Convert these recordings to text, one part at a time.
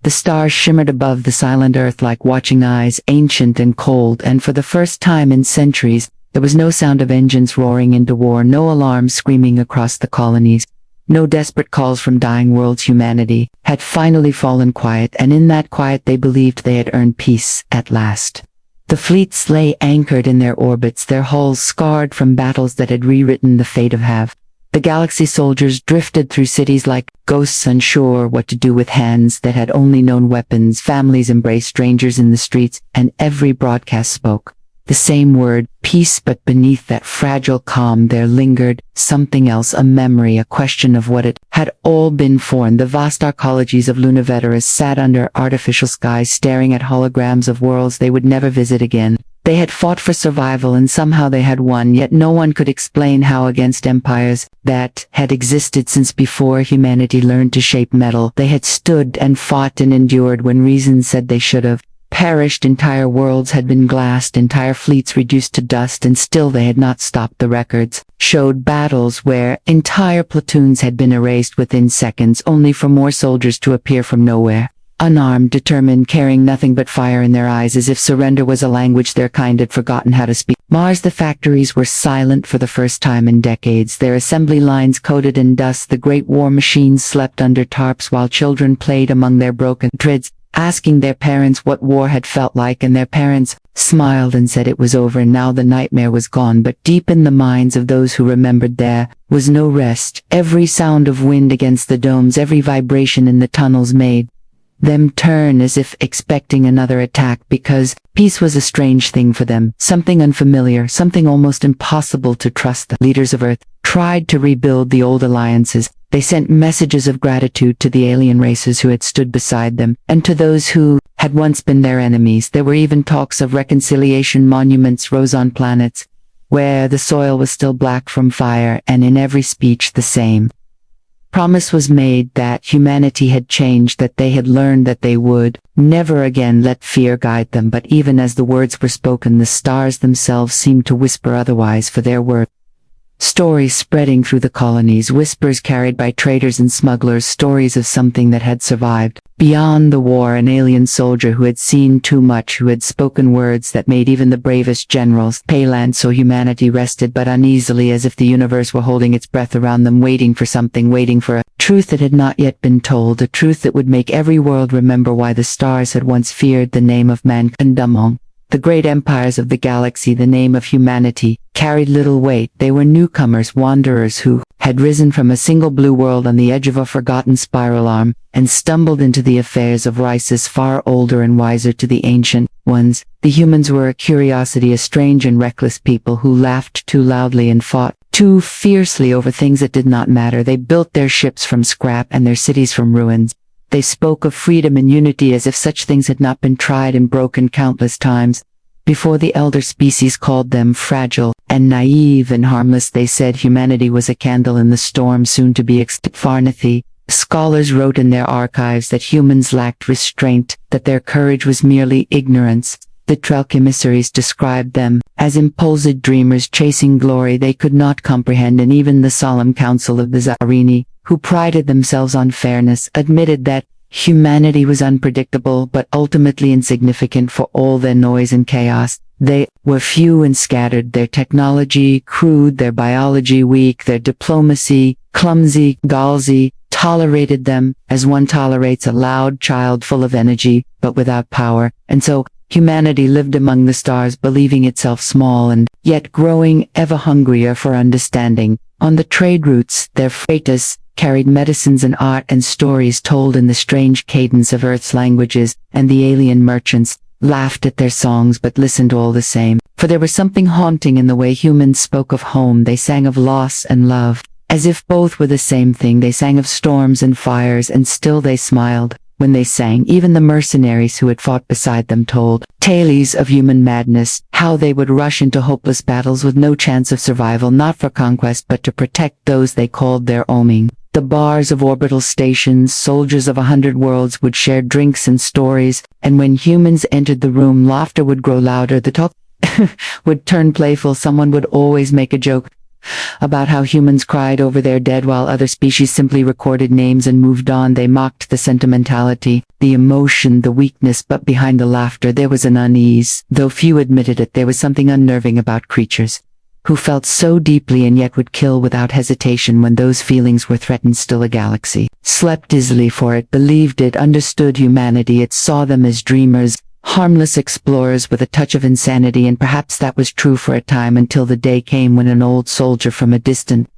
The stars shimmered above the silent earth like watching eyes, ancient and cold, and for the first time in centuries, there was no sound of engines roaring into war, no alarms screaming across the colonies, no desperate calls from dying worlds. Humanity had finally fallen quiet, and in that quiet they believed they had earned peace at last. The fleets lay anchored in their orbits, their hulls scarred from battles that had rewritten the fate of Have. The galaxy soldiers drifted through cities like ghosts, unsure what to do with hands that had only known weapons. Families embraced strangers in the streets, and every broadcast spoke the same word, peace, but beneath that fragile calm there lingered something else, a memory, a question of what it had all been for. And the vast arcologies of Lunaveterus sat under artificial skies, staring at holograms of worlds they would never visit again. They had fought for survival, and somehow they had won, yet no one could explain how. Against empires that had existed since before humanity learned to shape metal, they had stood and fought and endured when reason said they should have perished. Entire worlds had been glassed, entire fleets reduced to dust, and still they had not stopped. The records showed battles where entire platoons had been erased within seconds, only for more soldiers to appear from nowhere. Unarmed, determined, carrying nothing but fire in their eyes, as if surrender was a language their kind had forgotten how to speak. Mars, the factories were silent for the first time in decades, their assembly lines coated in dust. The great war machines slept under tarps while children played among their broken treads, asking their parents what war had felt like, and their parents smiled and said it was over, and now the nightmare was gone. But deep in the minds of those who remembered there was no rest. Every sound of wind against the domes, every vibration in the tunnels made them turn as if expecting another attack, because peace was a strange thing for them, something unfamiliar, something almost impossible to trust. The leaders of Earth tried to rebuild the old alliances. They sent messages of gratitude to the alien races who had stood beside them, and to those who had once been their enemies. There were even talks of reconciliation. Monuments rose on planets where the soil was still black from fire, and in every speech the same promise was made that humanity had changed, that they had learned that they would never again let fear guide them. But even as the words were spoken, the stars themselves seemed to whisper otherwise, for there were stories spreading through the colonies, whispers carried by traders and smugglers, stories of something that had survived beyond the war, an alien soldier who had seen too much, who had spoken words that made even the bravest generals pale. So humanity rested, but uneasily, as if the universe were holding its breath around them, waiting for something, waiting for a truth that had not yet been told, a truth that would make every world remember why the stars had once feared the name of mankind. Among the great empires of the galaxy, the name of humanity carried little weight. They were newcomers, wanderers who had risen from a single blue world on the edge of a forgotten spiral arm, and stumbled into the affairs of races far older and wiser to the ancient ones. The humans were a curiosity, a strange and reckless people who laughed too loudly and fought too fiercely over things that did not matter. They built their ships from scrap and their cities from ruins. They spoke of freedom and unity as if such things had not been tried and broken countless times before. The elder species called them fragile and naive and harmless. They said humanity was a candle in the storm, soon to be extinct. Farnathi scholars wrote in their archives that humans lacked restraint, that their courage was merely ignorance. The Trelk emissaries described them as impulsive dreamers chasing glory they could not comprehend, and even the solemn council of the Zarini, who prided themselves on fairness, admitted that humanity was unpredictable but ultimately insignificant. For all their noise and chaos, they were few and scattered, their technology crude, their biology weak, their diplomacy clumsy. Galsy tolerated them as one tolerates a loud child full of energy but without power, and so humanity lived among the stars, believing itself small and yet growing ever hungrier for understanding. On the trade routes, their freighters carried medicines and art and stories told in the strange cadence of Earth's languages, and the alien merchants laughed at their songs but listened all the same, for there was something haunting in the way humans spoke of home. They sang of loss and love, as if both were the same thing. They sang of storms and fires, and still they smiled when they sang. Even the mercenaries who had fought beside them told tales of human madness, how they would rush into hopeless battles with no chance of survival, not for conquest but to protect those they called their own. The bars of orbital stations, soldiers of 100 worlds would share drinks and stories, and when humans entered the room, laughter would grow louder, the talk would turn playful, someone would always make a joke about how humans cried over their dead while other species simply recorded names and moved on. They mocked the sentimentality, the emotion, the weakness, but behind the laughter there was an unease. Though few admitted it, there was something unnerving about creatures who felt so deeply and yet would kill without hesitation when those feelings were threatened. Still a galaxy slept easily, for it believed it understood humanity. It saw them as dreamers, harmless explorers with a touch of insanity, and perhaps that was true for a time, until the day came when an old soldier from a distant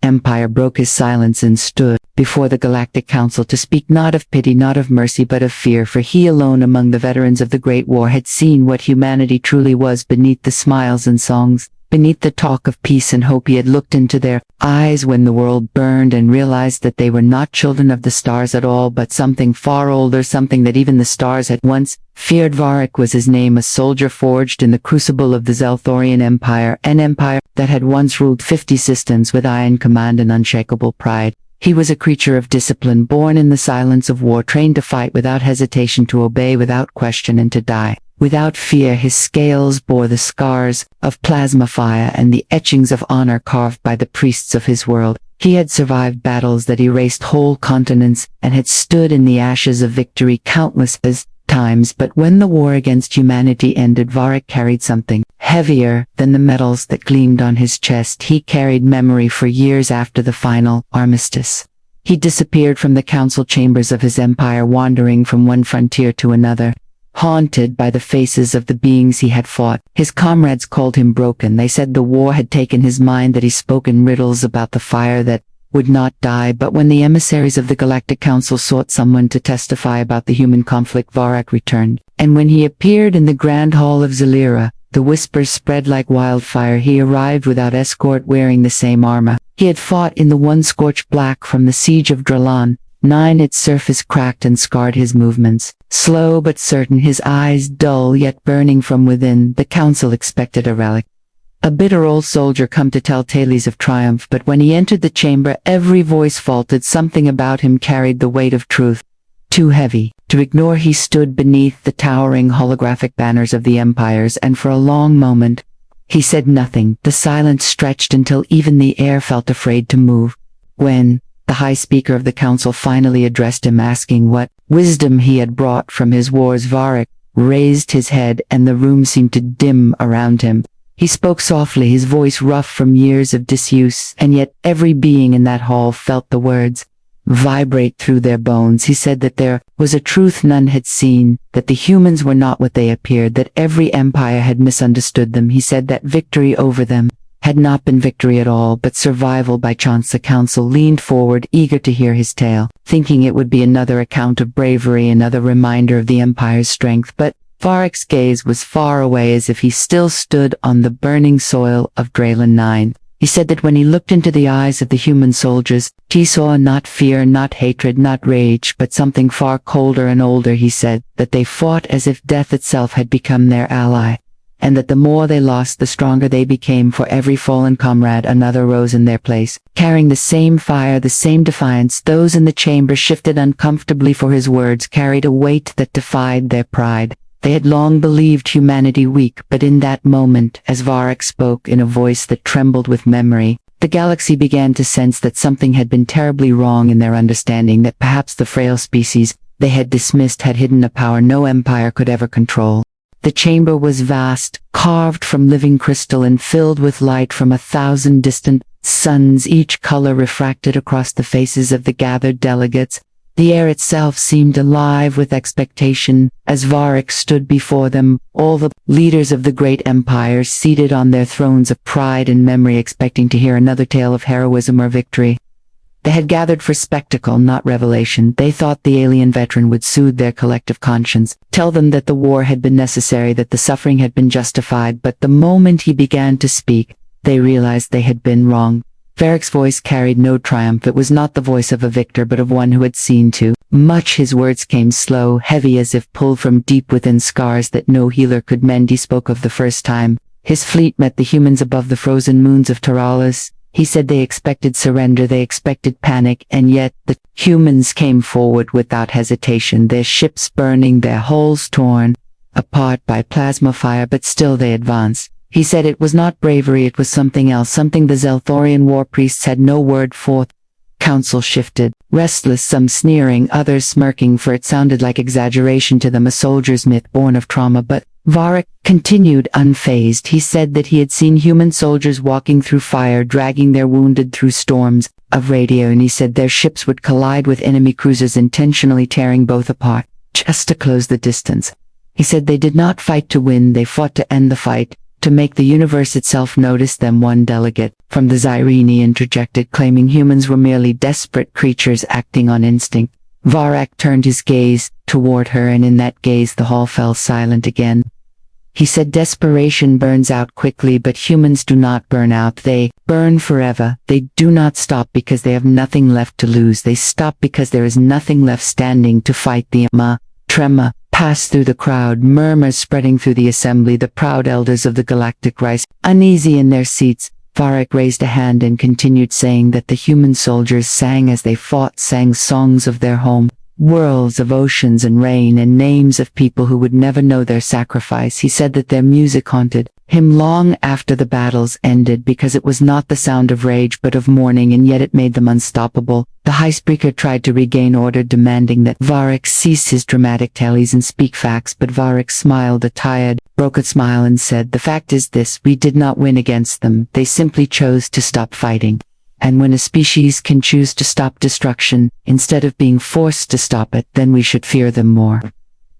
empire broke his silence and stood before the Galactic Council to speak, not of pity, not of mercy, but of fear, for he alone among the veterans of the Great War had seen what humanity truly was beneath the smiles and songs. Beneath the talk of peace and hope, he had looked into their eyes when the world burned and realized that they were not children of the stars at all, but something far older, something that even the stars had once feared. Varric was his name, a soldier forged in the crucible of the Zelthorian Empire, an empire that had once ruled 50 systems with iron command and unshakable pride. He was a creature of discipline, born in the silence of war, trained to fight without hesitation, to obey without question, and to die without fear. His scales bore the scars of plasma fire and the etchings of honor carved by the priests of his world. He had survived battles that erased whole continents and had stood in the ashes of victory countless times. But when the war against humanity ended, Varric carried something heavier than the medals that gleamed on his chest. He carried memory. For years after the final armistice, he disappeared from the council chambers of his empire, wandering from one frontier to another, haunted by the faces of the beings he had fought. His comrades called him broken. They said the war had taken his mind, that he spoke in riddles about the fire that would not die. But when the emissaries of the Galactic Council sought someone to testify about the human conflict, Varric returned. And when he appeared in the Grand Hall of Zalira, the whispers spread like wildfire. He arrived without escort, wearing the same armor he had fought in, the one scorched black from the siege of Dralan. Its surface cracked and scarred his movements, slow but certain, his eyes dull yet burning from within. The council expected a relic, a bitter old soldier come to tell tales of triumph, but when he entered the chamber every voice faltered. Something about him carried the weight of truth, too heavy to ignore. He stood beneath the towering holographic banners of the empires, and for a long moment he said nothing. The silence stretched until even the air felt afraid to move. When the High Speaker of the Council finally addressed him, asking what wisdom he had brought from his wars, Varric raised his head and the room seemed to dim around him. He spoke softly, his voice rough from years of disuse, and yet every being in that hall felt the words vibrate through their bones. He said that there was a truth none had seen, that the humans were not what they appeared, that every empire had misunderstood them. He said that victory over them had not been victory at all, but survival by chance. The council leaned forward, eager to hear his tale, thinking it would be another account of bravery, another reminder of the Empire's strength. But Varric's gaze was far away, as if he still stood on the burning soil of Dralan 9. He said that when he looked into the eyes of the human soldiers, he saw not fear, not hatred, not rage, but something far colder and older. He said that they fought as if death itself had become their ally, and that the more they lost, the stronger they became. For every fallen comrade, another rose in their place, carrying the same fire, the same defiance. Those in the chamber shifted uncomfortably, for his words carried a weight that defied their pride. They had long believed humanity weak, but in that moment, as Varric spoke in a voice that trembled with memory, the galaxy began to sense that something had been terribly wrong in their understanding, that perhaps the frail species they had dismissed had hidden a power no empire could ever control. The chamber was vast, carved from living crystal and filled with light from 1,000 distant suns, each color refracted across the faces of the gathered delegates. The air itself seemed alive with expectation as Varric stood before them, all the leaders of the great empires seated on their thrones of pride and memory, expecting to hear another tale of heroism or victory. They had gathered for spectacle, not revelation. They thought the alien veteran would soothe their collective conscience, tell them that the war had been necessary, that the suffering had been justified. But the moment he began to speak, they realized they had been wrong. Varric's voice carried no triumph. It was not the voice of a victor, but of one who had seen too much. His words came slow, heavy, as if pulled from deep within scars that no healer could mend. He spoke of the first time his fleet met the humans above the frozen moons of Taralis. He said they expected surrender, they expected panic, and yet the humans came forward without hesitation, their ships burning, their hulls torn apart by plasma fire, but still they advanced. He said it was not bravery, it was something else, something the Zelthorian war priests had no word for. Council shifted, restless, some sneering, others smirking, for it sounded like exaggeration to them, a soldier's myth born of trauma. But Varric continued unfazed. He said that he had seen human soldiers walking through fire, dragging their wounded through storms of radio, and he said their ships would collide with enemy cruisers, intentionally tearing both apart, just to close the distance. He said they did not fight to win, they fought to end the fight, to make the universe itself notice them. One delegate from the Zyrene interjected, claiming humans were merely desperate creatures acting on instinct. Varric turned his gaze toward her, and in that gaze the hall fell silent again. He said desperation burns out quickly, but humans do not burn out. They burn forever. They do not stop because they have nothing left to lose. They stop because there is nothing left standing to fight. The tremor passed through the crowd, murmurs spreading through the assembly. The proud elders of the Galactic rise, uneasy in their seats. Varric raised a hand and continued, saying that the human soldiers sang as they fought, sang songs of their home, worlds of oceans and rain, and names of people who would never know their sacrifice. He said that their music haunted him long after the battles ended, because it was not the sound of rage but of mourning, and yet it made them unstoppable. The High Speaker tried to regain order, demanding that Varric cease his dramatic tallies and speak facts, but Varric smiled a tired, broken smile and said, "The fact is this, we did not win against them, they simply chose to stop fighting. And when a species can choose to stop destruction, instead of being forced to stop it, then we should fear them more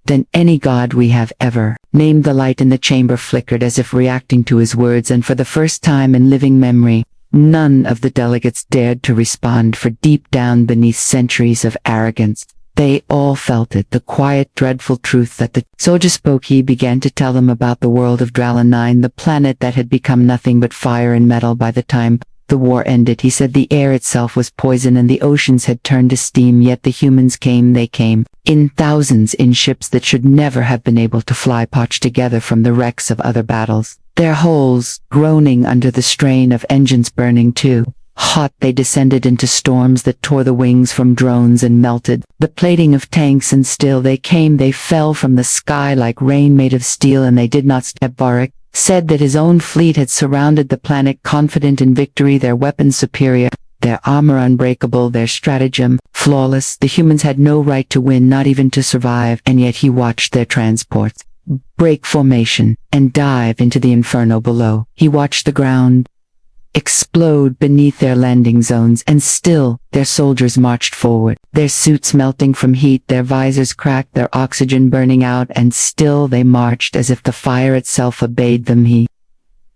than any god we have ever named." The light in the chamber flickered as if reacting to his words, and for the first time in living memory, none of the delegates dared to respond, for deep down beneath centuries of arrogance, they all felt it, the quiet, dreadful truth that the soldier spoke. He began to tell them about the world of Drala 9, the planet that had become nothing but fire and metal by the time the war ended. He said the air itself was poison and the oceans had turned to steam, yet the humans came. They came in thousands, in ships that should never have been able to fly, patched together from the wrecks of other battles, their hulls groaning under the strain of engines burning too hot. They descended into storms that tore the wings from drones and melted the plating of tanks, and still they came. They fell from the sky like rain made of steel, and they did not stop. Varric said that his own fleet had surrounded the planet, confident in victory, their weapons superior, their armor unbreakable, their stratagem flawless. The humans had no right to win, not even to survive, and yet he watched their transports break formation and dive into the inferno below. He watched the ground explode beneath their landing zones, and still their soldiers marched forward, their suits melting from heat, their visors cracked, their oxygen burning out, and still they marched as if the fire itself obeyed them. He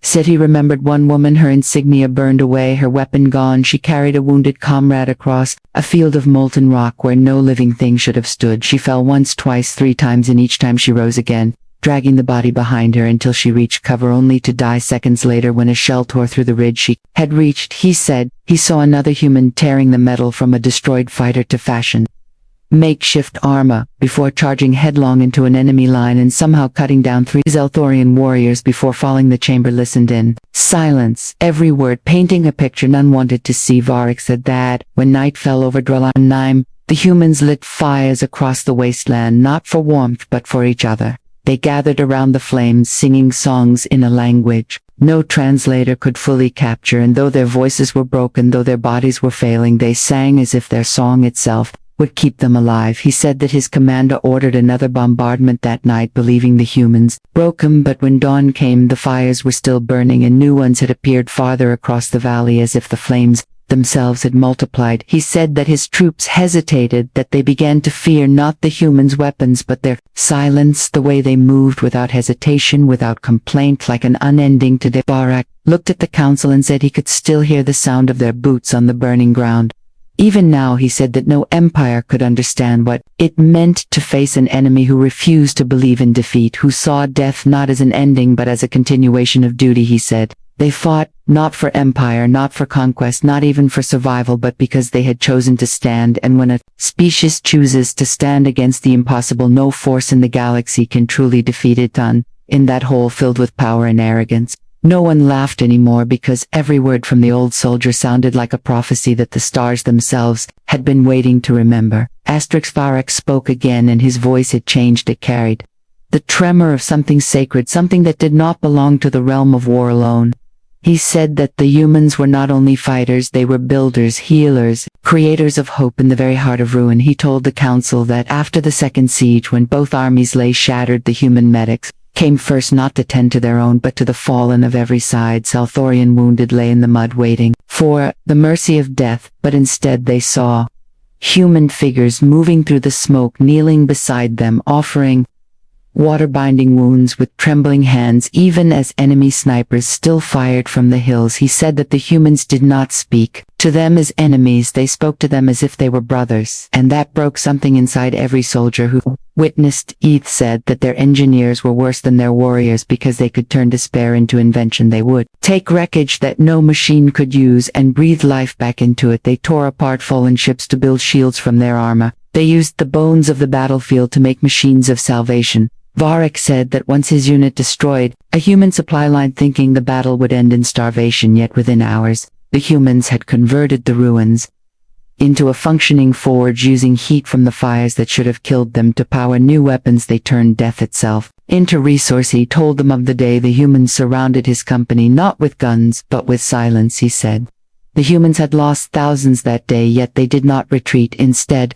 said he remembered one woman, her insignia burned away, her weapon gone. She carried a wounded comrade across a field of molten rock where no living thing should have stood. She fell once, twice, 3 times, and each time she rose again, dragging the body behind her until she reached cover, only to die seconds later when a shell tore through the ridge she had reached. He said he saw another human tearing the metal from a destroyed fighter to fashion makeshift armor before charging headlong into an enemy line and somehow cutting down 3 Zelthorian warriors before falling. The chamber listened in silence, every word painting a picture none wanted to see. Varric said that when night fell over Drala 9, the humans lit fires across the wasteland, not for warmth but for each other. They gathered around the flames, singing songs in a language no translator could fully capture, and though their voices were broken, though their bodies were failing, they sang as if their song itself would keep them alive. He said that his commander ordered another bombardment that night, believing the humans broke him, but when dawn came, the fires were still burning and new ones had appeared farther across the valley, as if the flames themselves had multiplied. He said that his troops hesitated, that they began to fear not the humans' weapons but their silence, the way they moved without hesitation, without complaint, like an unending today. Varric looked at the council and said he could still hear the sound of their boots on the burning ground. Even now, he said that no empire could understand what it meant to face an enemy who refused to believe in defeat, who saw death not as an ending but as a continuation of duty. He said they fought not for empire, not for conquest, not even for survival, but because they had chosen to stand. And when a species chooses to stand against the impossible, no force in the galaxy can truly defeat it. In that hole filled with power and arrogance, no one laughed anymore, because every word from the old soldier sounded like a prophecy that the stars themselves had been waiting to remember. Varric spoke again, and his voice had changed. It carried the tremor of something sacred, something that did not belong to the realm of war alone. He said that the humans were not only fighters, they were builders, healers, creators of hope in the very heart of ruin. He told the council that after the second siege, when both armies lay shattered, the human medics came first, not to tend to their own but to the fallen of every side. Salthorian wounded lay in the mud waiting for the mercy of death, but instead they saw human figures moving through the smoke, kneeling beside them, offering water-binding wounds with trembling hands, even as enemy snipers still fired from the hills. He said that the humans did not speak to them as enemies, they spoke to them as if they were brothers, and that broke something inside every soldier who witnessed. Eth said that their engineers were worse than their warriors because they could turn despair into invention. They would take wreckage that no machine could use and breathe life back into it. They tore apart fallen ships to build shields from their armor. They used the bones of the battlefield to make machines of salvation. Varric said that once his unit destroyed a human supply line, thinking the battle would end in starvation, yet within hours, the humans had converted the ruins into a functioning forge, using heat from the fires that should have killed them to power new weapons. They turned death itself into resource. He told them of the day the humans surrounded his company, not with guns, but with silence. He said the humans had lost thousands that day, yet they did not retreat. Instead,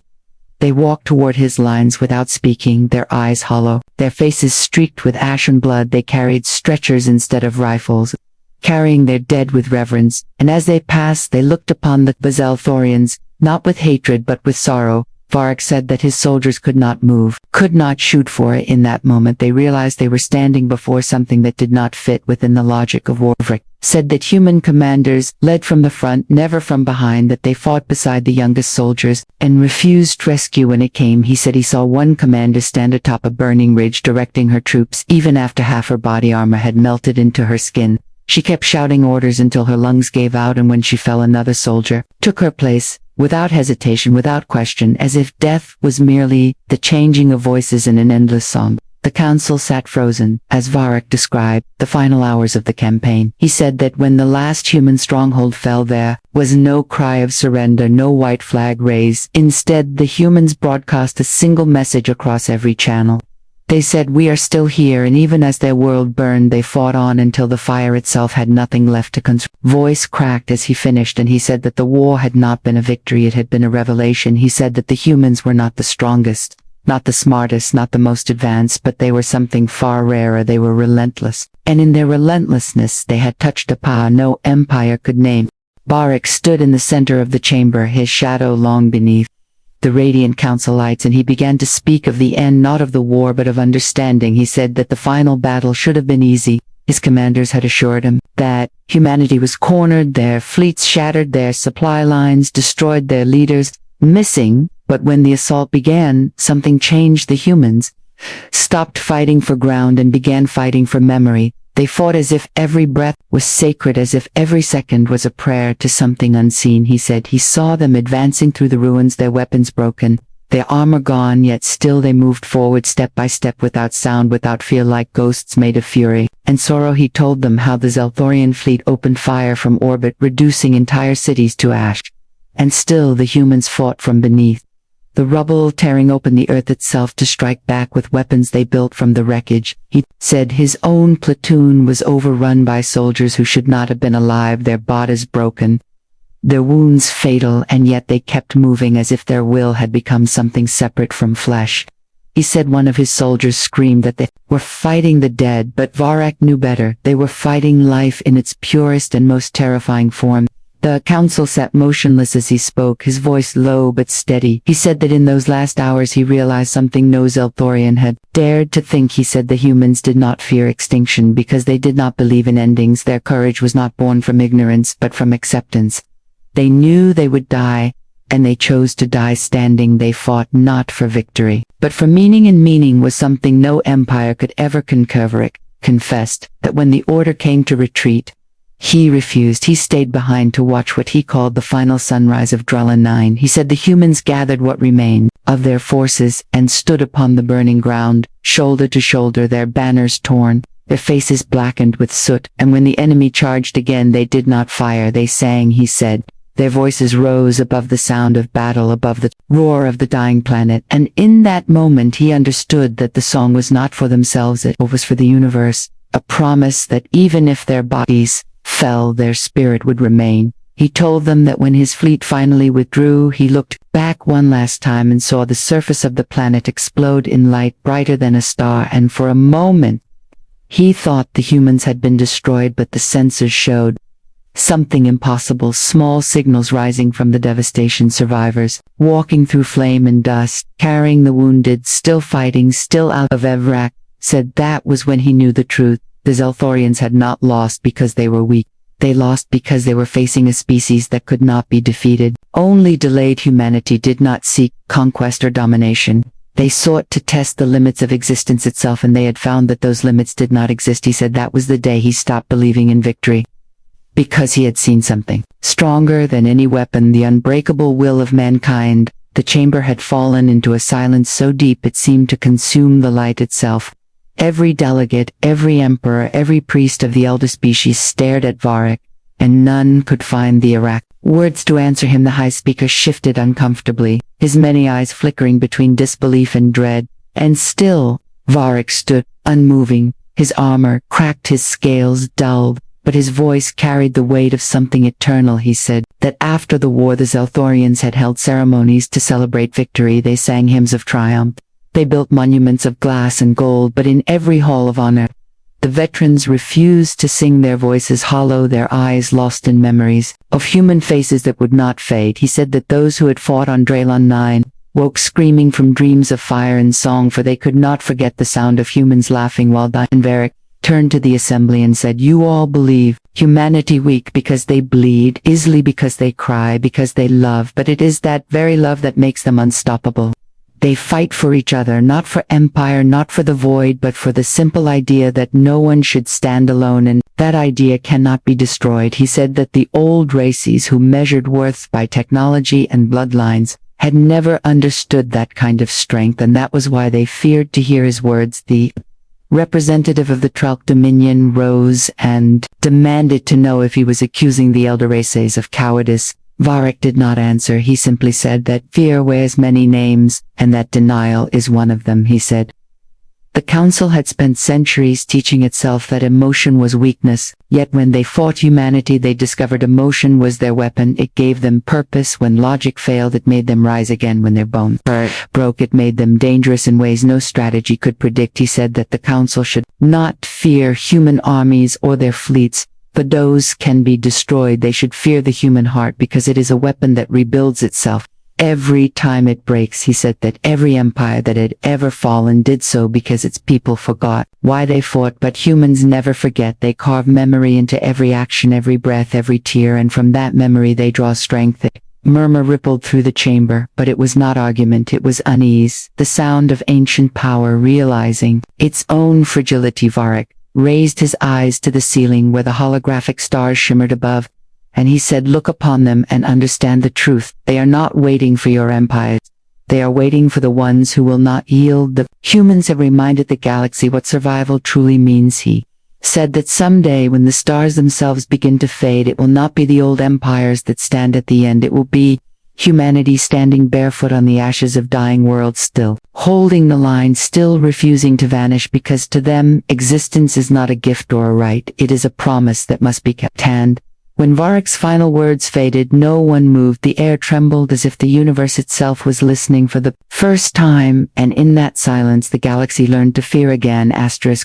they walked toward his lines without speaking, their eyes hollow, their faces streaked with ashen blood. They carried stretchers instead of rifles, carrying their dead with reverence, and as they passed they looked upon the Zalthorians, not with hatred but with sorrow. Varric said that his soldiers could not move, could not shoot, for in that moment they realized they were standing before something that did not fit within the logic of war. Varric said that human commanders led from the front, never from behind, that they fought beside the youngest soldiers and refused rescue when it came. He said he saw one commander stand atop a burning ridge directing her troops, even after half her body armor had melted into her skin. She kept shouting orders until her lungs gave out, and when she fell, another soldier took her place, without hesitation, without question, as if death was merely the changing of voices in an endless song. The council sat frozen, as Varric described the final hours of the campaign. He said that when the last human stronghold fell, there was no cry of surrender, no white flag raised. Instead, the humans broadcast a single message across every channel. They said, "We are still here," and even as their world burned, they fought on until the fire itself had nothing left to consume. Voice cracked as he finished, and he said that the war had not been a victory, it had been a revelation. He said that the humans were not the strongest, not the smartest, not the most advanced, but they were something far rarer. They were relentless, and in their relentlessness they had touched a power no empire could name. Varric stood in the center of the chamber, his shadow long beneath the radiant council lights, and he began to speak of the end, not of the war but of understanding. He said that the final battle should have been easy. His commanders had assured him that humanity was cornered, their fleets shattered, their supply lines destroyed, their leaders missing. But when the assault began, something changed. The humans stopped fighting for ground and began fighting for memory. They fought as if every breath was sacred, as if every second was a prayer to something unseen. He said he saw them advancing through the ruins, their weapons broken, their armor gone, yet still they moved forward step by step, without sound, without fear, like ghosts made of fury and sorrow. He told them how the Zalthorian fleet opened fire from orbit, reducing entire cities to ash, and still the humans fought from beneath the rubble, tearing open the earth itself to strike back with weapons they built from the wreckage. He said his own platoon was overrun by soldiers who should not have been alive, their bodies broken, their wounds fatal, and yet they kept moving as if their will had become something separate from flesh. He said one of his soldiers screamed that they were fighting the dead, but Varric knew better. They were fighting life in its purest and most terrifying form. The council sat motionless as he spoke, his voice low but steady. He said that in those last hours he realized something no Zalthorian had dared to think. He said the humans did not fear extinction because they did not believe in endings. Their courage was not born from ignorance but from acceptance. They knew they would die, and they chose to die standing. They fought not for victory, but for meaning, and meaning was something no empire could ever conquer. Varric confessed that when the order came to retreat, he refused. He stayed behind to watch what he called the final sunrise of Drullan 9. He said the humans gathered what remained of their forces and stood upon the burning ground, shoulder to shoulder, their banners torn, their faces blackened with soot, and when the enemy charged again they did not fire, they sang. He said Their voices rose above the sound of battle, above the roar of the dying planet, and in that moment he understood that the song was not for themselves, it was for the universe, a promise that even if their bodies fell, their spirit would remain. He told them that when his fleet finally withdrew, he looked back one last time and saw the surface of the planet explode in light brighter than a star, and for a moment he thought the humans had been destroyed, but the sensors showed something impossible, small signals rising from the devastation. Survivors, walking through flame and dust, carrying the wounded, still fighting, still out of Evrak, said that was when he knew the truth. The Zelthorians had not lost because they were weak. They lost because they were facing a species that could not be defeated. Only delayed humanity did not seek conquest or domination. They sought to test the limits of existence itself, and they had found that those limits did not exist. He said that was the day he stopped believing in victory. Because he had seen something stronger than any weapon, the unbreakable will of mankind. The chamber had fallen into a silence so deep it seemed to consume the light itself. Every delegate, every emperor, every priest of the elder species stared at Varric, and none could find the exact words to answer him. The high speaker shifted uncomfortably, his many eyes flickering between disbelief and dread, and still Varric stood, unmoving. His armor cracked, his scales dulled, but his voice carried the weight of something eternal. He said that after the war the Zelthorians had held ceremonies to celebrate victory. They sang hymns of triumph. They built monuments of glass and gold, but in every hall of honor, the veterans refused to sing, their voices hollow, their eyes lost in memories of human faces that would not fade. He said that those who had fought on Draelon 9 woke screaming from dreams of fire and song, for they could not forget the sound of humans laughing while dying. Varric turned to the assembly and said, "You all believe humanity weak because they bleed, easily because they cry, because they love, but it is that very love that makes them unstoppable. They fight for each other, not for empire, not for the void, but for the simple idea that no one should stand alone, and that idea cannot be destroyed." He said that the old races who measured worth by technology and bloodlines had never understood that kind of strength, and that was why they feared to hear his words. The representative of the Trelk Dominion rose and demanded to know if he was accusing the elder races of cowardice. Varric did not answer. He simply said that fear wears many names, and that denial is one of them. He said the council had spent centuries teaching itself that emotion was weakness, yet when they fought humanity they discovered emotion was their weapon. It gave them purpose. When logic failed, it made them rise again. When their bones broke, it made them dangerous in ways no strategy could predict. He said that the council should not fear human armies or their fleets, for those can be destroyed. They should fear the human heart, because it is a weapon that rebuilds itself every time it breaks. He said that every empire that had ever fallen did so because its people forgot why they fought, but humans never forget. They carve memory into every action, every breath, every tear, and from that memory they draw strength. A murmur rippled through the chamber, but it was not argument, it was unease, the sound of ancient power realizing its own fragility. Varric raised his eyes to the ceiling where the holographic stars shimmered above, and he said, "Look upon them and understand the truth. They are not waiting for your empires. They are waiting for the ones who will not yield." The humans have reminded the galaxy what survival truly means. He said that someday when the stars themselves begin to fade, it will not be the old empires that stand at the end. It will be humanity standing barefoot on the ashes of dying worlds, still holding the line, still refusing to vanish, because to them existence is not a gift or a right, it is a promise that must be kept. And when Varric's final words faded, no one moved. The air trembled as if the universe itself was listening for the first time, and in that silence the galaxy learned to fear again.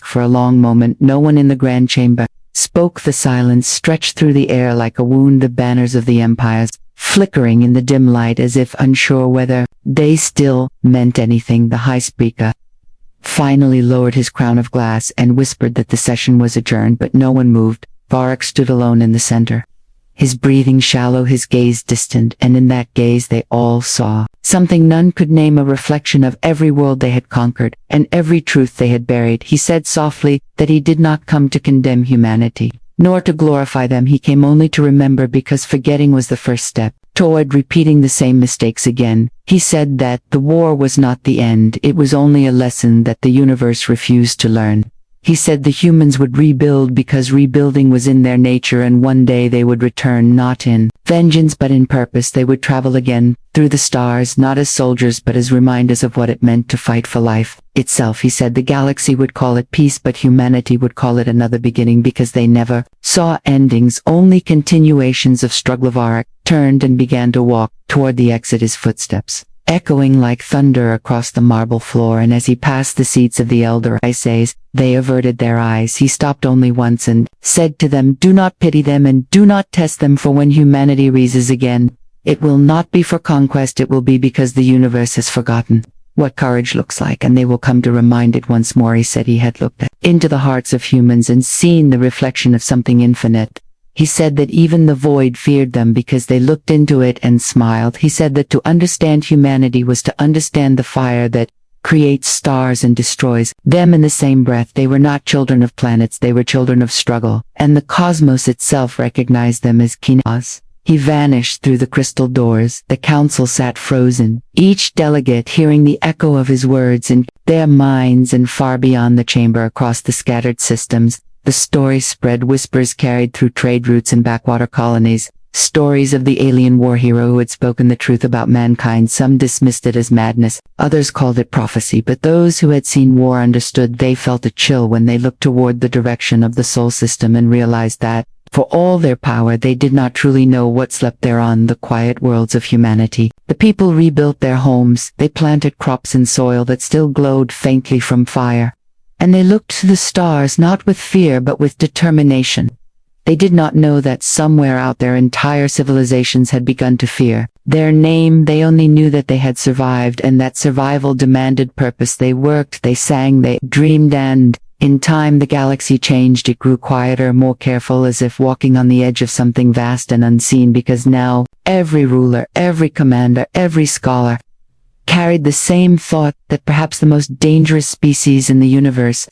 For a long moment no one in the grand chamber spoke. The silence stretched through the air like a wound, the banners of the empires flickering in the dim light as if unsure whether they still meant anything. The high speaker finally lowered his crown of glass and whispered that the session was adjourned, but no one moved. Varric stood alone in the center, his breathing shallow, his gaze distant, and in that gaze they all saw something none could name, a reflection of every world they had conquered and every truth they had buried. He said softly that he did not come to condemn humanity, nor to glorify them. He came only to remember, because forgetting was the first step toward repeating the same mistakes again. He said that the war was not the end, it was only a lesson that the universe refused to learn. He said the humans would rebuild because rebuilding was in their nature, and one day they would return, not in vengeance but in purpose. They would travel again, through the stars, not as soldiers but as reminders of what it meant to fight for life itself. He said the galaxy would call it peace, but humanity would call it another beginning, because they never saw endings, only continuations of struggle. Varak turned and began to walk toward the exit, his footsteps echoing like thunder across the marble floor, and as he passed the seats of the elder Ices, they averted their eyes. He stopped only once and said to them, "Do not pity them and do not test them, for when humanity rises again, it will not be for conquest, it will be because the universe has forgotten what courage looks like, and they will come to remind it once more." He said he had looked into the hearts of humans and seen the reflection of something infinite. He said that even the void feared them because they looked into it and smiled. He said that to understand humanity was to understand the fire that creates stars and destroys them in the same breath. They were not children of planets, they were children of struggle, and the cosmos itself recognized them as kinas. He vanished through the crystal doors. The council sat frozen, each delegate hearing the echo of his words in their minds, and far beyond the chamber, across the scattered systems, the story spread. Whispers carried through trade routes and backwater colonies, stories of the alien war hero who had spoken the truth about mankind. Some dismissed it as madness, others called it prophecy, but those who had seen war understood. They felt a chill when they looked toward the direction of the Sol system and realized that, for all their power, they did not truly know what slept there on the quiet worlds of humanity. The people rebuilt their homes, they planted crops in soil that still glowed faintly from fire. And they looked to the stars not with fear but with determination. They did not know that somewhere out there entire civilizations had begun to fear their name. They only knew that they had survived, and that survival demanded purpose. They worked, they sang, they dreamed, and in time the galaxy changed. It grew quieter, more careful, as if walking on the edge of something vast and unseen, because now every ruler, every commander, every scholar carried the same thought, that perhaps the most dangerous species in the universe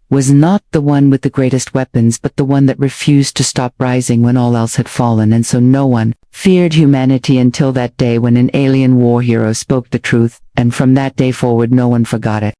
was not the one with the greatest weapons, but the one that refused to stop rising when all else had fallen. And so no one feared humanity until that day when an alien war hero spoke the truth, and from that day forward no one forgot it.